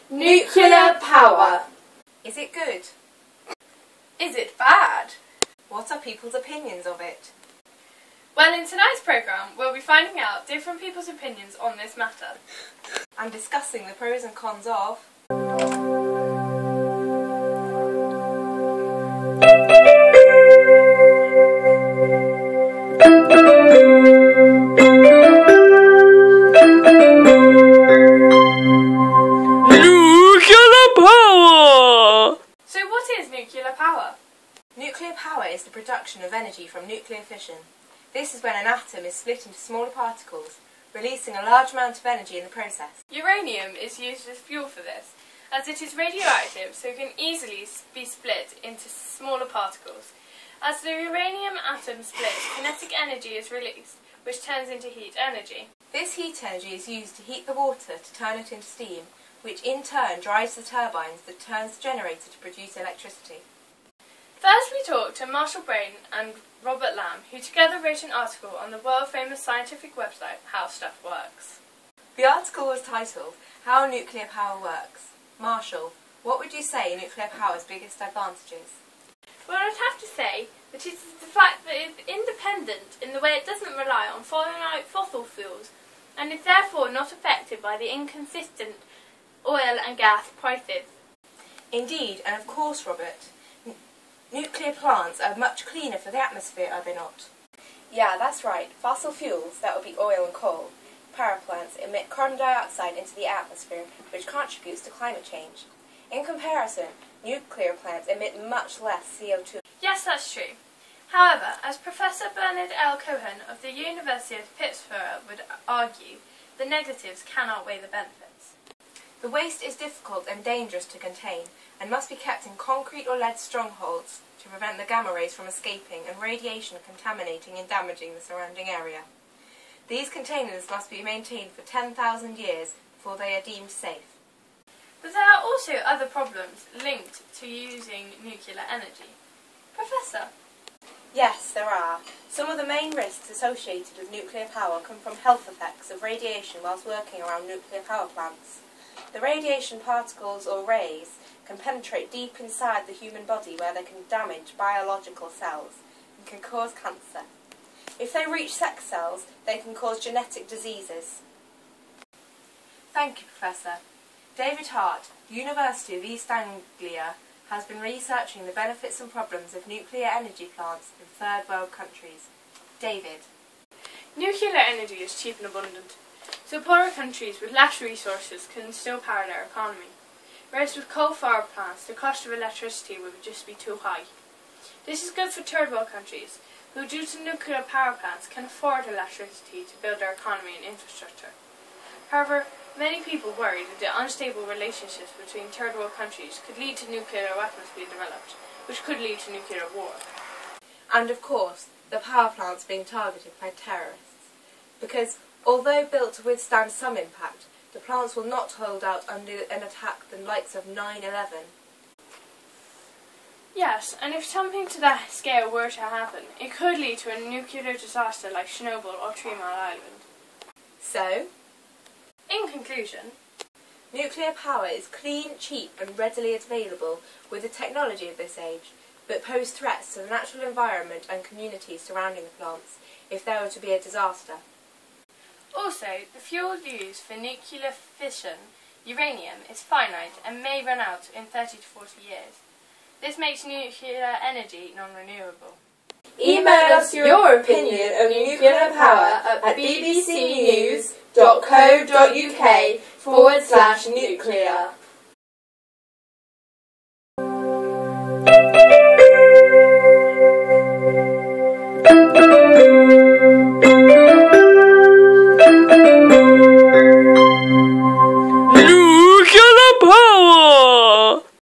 Nuclear power. Is it good? Is it bad? What are people's opinions of it? Well, in tonight's programme, we'll be finding out different people's opinions on this matter. And discussing the pros and cons of... Nuclear power is the production of energy from nuclear fission. This is when an atom is split into smaller particles, releasing a large amount of energy in the process. Uranium is used as fuel for this, as it is radioactive, so it can easily be split into smaller particles. As the uranium atom splits, kinetic energy is released, which turns into heat energy. This heat energy is used to heat the water to turn it into steam, which in turn drives the turbines that turns the generator to produce electricity. First we talked to Marshall Brain and Robert Lamb, who together wrote an article on the world-famous scientific website How Stuff Works. The article was titled, How Nuclear Power Works. Marshall, what would you say are nuclear power's biggest advantages? Well, I'd have to say that it is the fact that it's independent in the way it doesn't rely on following out fossil fuels, and is therefore not affected by the inconsistent oil and gas prices. Indeed, and of course, Robert, nuclear plants are much cleaner for the atmosphere, are they not? Yeah, that's right. Fossil fuels, that would be oil and coal, power plants emit carbon dioxide into the atmosphere, which contributes to climate change. In comparison, nuclear plants emit much less CO2. Yes, that's true. However, as Professor Bernard L. Cohen of the University of Pittsburgh would argue, the negatives can outweigh the benefits. The waste is difficult and dangerous to contain, and must be kept in concrete or lead strongholds to prevent the gamma rays from escaping and radiation contaminating and damaging the surrounding area. These containers must be maintained for 10,000 years before they are deemed safe. But there are also other problems linked to using nuclear energy. Professor? Yes, there are. Some of the main risks associated with nuclear power come from health effects of radiation whilst working around nuclear power plants. The radiation particles or rays can penetrate deep inside the human body where they can damage biological cells and can cause cancer. If they reach sex cells, they can cause genetic diseases. Thank you, Professor. David Hart, University of East Anglia, has been researching the benefits and problems of nuclear energy plants in third world countries. David. Nuclear energy is cheap and abundant, so poorer countries with less resources can still power their economy, whereas with coal-fired plants the cost of electricity would just be too high. This is good for third world countries, who due to nuclear power plants can afford electricity to build their economy and infrastructure. However, many people worry that the unstable relationships between third world countries could lead to nuclear weapons being developed, which could lead to nuclear war. And of course, the power plants being targeted by terrorists, because although built to withstand some impact, the plants will not hold out under an attack the likes of 9/11. Yes, and if something to that scale were to happen, it could lead to a nuclear disaster like Chernobyl or 3 Mile Island. So, in conclusion, nuclear power is clean, cheap and readily available with the technology of this age, but pose threats to the natural environment and communities surrounding the plants if there were to be a disaster. Also, the fuel used for nuclear fission, uranium, is finite and may run out in 30 to 40 years. This makes nuclear energy non-renewable. Email us your opinion of nuclear power at bbcnews.co.uk/nuclear.